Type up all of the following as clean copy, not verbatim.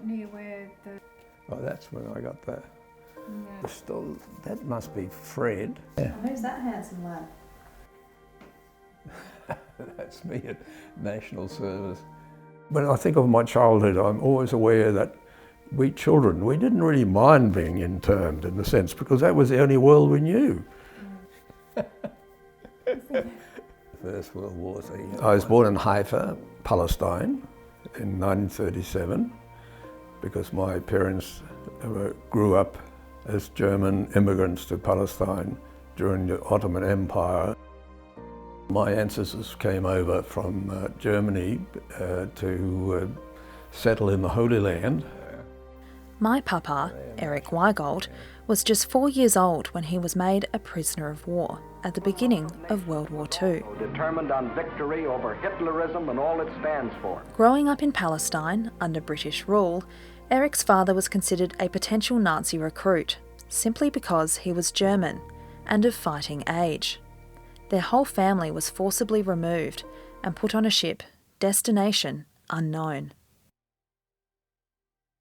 Not near where the... Oh, that's when I got that. Yeah. Still, that must be Fred. Yeah. Who's that handsome lad? That's me at National Service. When I think of my childhood, I'm always aware that we children, we didn't really mind being interned in a sense because that was the only world we knew. First World War. I was born in Haifa, Palestine, in 1937 because my parents grew up as German immigrants to Palestine during the Ottoman Empire. My ancestors came over from Germany to settle in the Holy Land. My papa, Erich Weigold, was just 4 years old when he was made a prisoner of war at the beginning of World War II. Determined on victory over Hitlerism and all it stands for. Growing up in Palestine under British rule, Erich's father was considered a potential Nazi recruit simply because he was German and of fighting age. Their whole family was forcibly removed and put on a ship, destination unknown.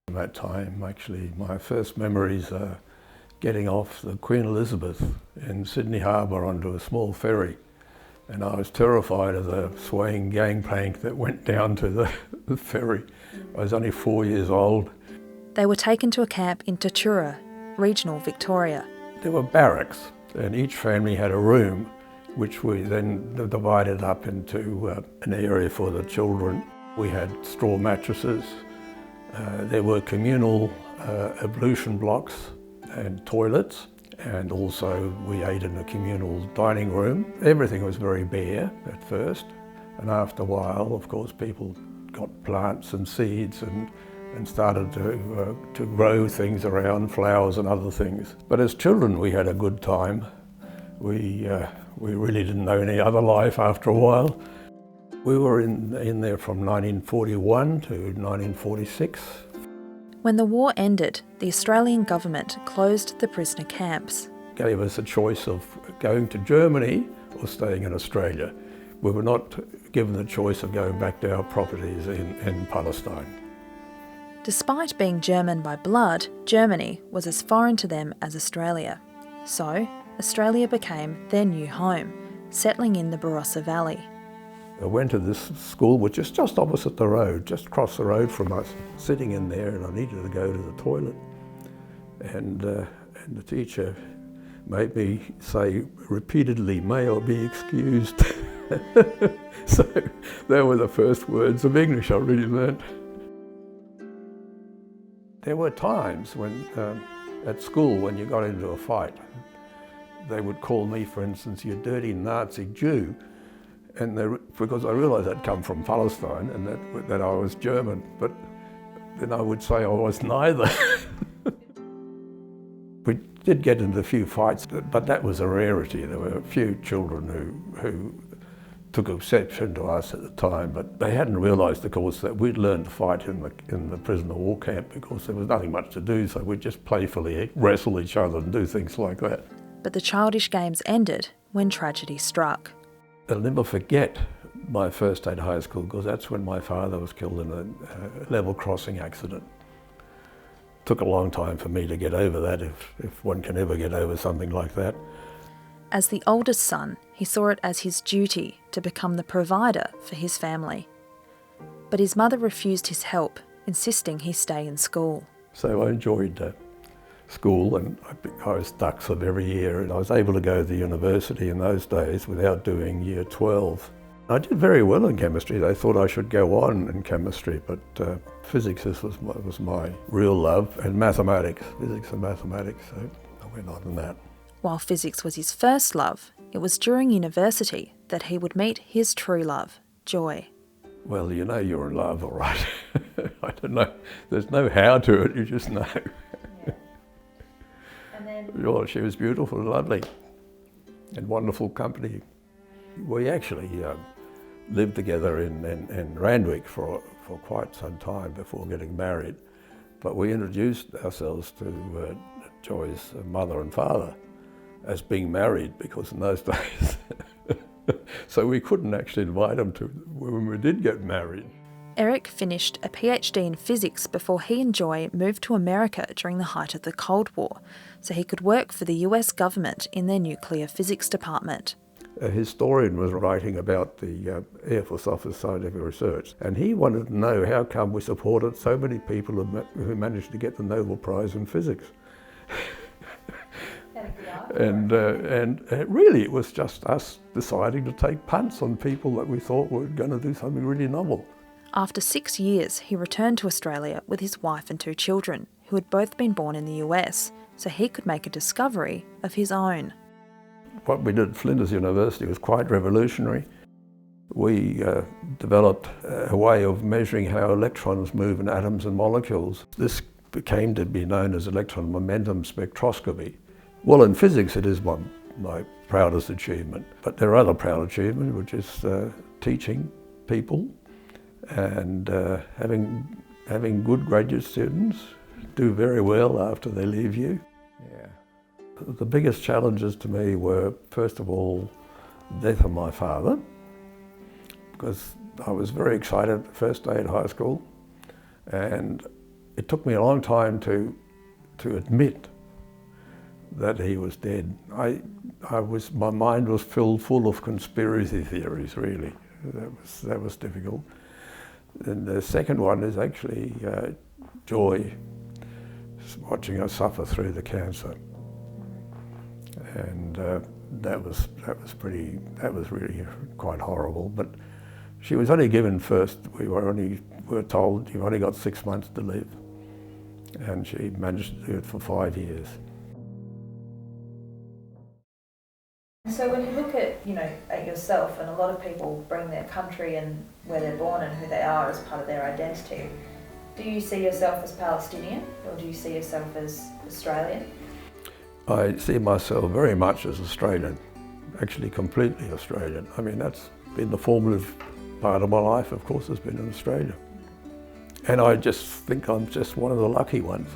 At that time, actually, my first memories are getting off the Queen Elizabeth in Sydney Harbour onto a small ferry. And I was terrified of the swaying gangplank that went down to the ferry. I was only 4 years old. They were taken to a camp in Tatura, regional Victoria. There were barracks, and each family had a room, which we then divided up into an area for the children. We had straw mattresses. There were communal ablution blocks and toilets, and also we ate in a communal dining room. Everything was very bare at first, and after a while, of course, people got plants and seeds and started to grow things around, flowers and other things. But as children, we had a good time. We really didn't know any other life after a while. We were in there from 1941 to 1946. When the war ended, the Australian government closed the prisoner camps. Gave us a choice of going to Germany or staying in Australia. We were not given the choice of going back to our properties in Palestine. Despite being German by blood, Germany was as foreign to them as Australia. So, Australia became their new home, settling in the Barossa Valley. I went to this school which is just opposite the road, just across the road from us, sitting in there, and I needed to go to the toilet. And the teacher made me say repeatedly, "May I be excused?" So they were the first words of English I really learnt. There were times when, at school, when you got into a fight, they would call me, for instance, "you dirty Nazi Jew," and because I realised I'd come from Palestine and that I was German, but then I would say I was neither. We did get into a few fights, but that was a rarity. There were a few children who took exception to us at the time, but they hadn't realised, of course, that we'd learned to fight in the prisoner war camp because there was nothing much to do, so we'd just playfully wrestle each other and do things like that. But the childish games ended when tragedy struck. I'll never forget my first day at high school because that's when my father was killed in a level crossing accident. Took a long time for me to get over that, if one can ever get over something like that. As the oldest son, he saw it as his duty to become the provider for his family. But his mother refused his help, insisting he stay in school. So I enjoyed school, and I was stuck sort of every year, and I was able to go to the university in those days without doing year 12. I did very well in chemistry. They thought I should go on in chemistry, but physics was my real love, and mathematics, physics and mathematics, so I went on in that. While physics was his first love, it was during university that he would meet his true love, Joy. Well, you know you're in love, all right. I don't know. There's no how to it, you just know. And then... Well, she was beautiful and lovely and wonderful company. We actually lived together in Randwick for quite some time before getting married, but we introduced ourselves to Joy's mother and father as being married, because in those days, so we couldn't actually invite them to when we did get married. Erich finished a PhD in physics before he and Joy moved to America during the height of the Cold War, so he could work for the US government in their nuclear physics department. A historian was writing about the Air Force Office Scientific Research, and he wanted to know how come we supported so many people who managed to get the Nobel Prize in Physics. And really it was just us deciding to take punts on people that we thought were going to do something really novel. After 6 years, he returned to Australia with his wife and 2 children, who had both been born in the US, so he could make a discovery of his own. What we did at Flinders University was quite revolutionary. We developed a way of measuring how electrons move in atoms and molecules. This came to be known as electron momentum spectroscopy. Well, in physics it is my proudest achievement, but there are other proud achievements, which is teaching people and having good graduate students do very well after they leave you. Yeah. The biggest challenges to me were, first of all, the death of my father, because I was very excited the first day at high school, and it took me a long time to admit that he was dead. My mind was filled full of conspiracy theories, really. That was difficult. And the second one is actually Joy, watching her suffer through the cancer. And that was really quite horrible. But she was only given we were told you've only got 6 months to live. And she managed to do it for 5 years. So when you look at yourself, and a lot of people bring their country and where they're born and who they are as part of their identity, do you see yourself as Palestinian or do you see yourself as Australian? I see myself very much as Australian, actually completely Australian. I mean, that's been the formative part of my life, of course, has been in Australia. And I just think I'm just one of the lucky ones.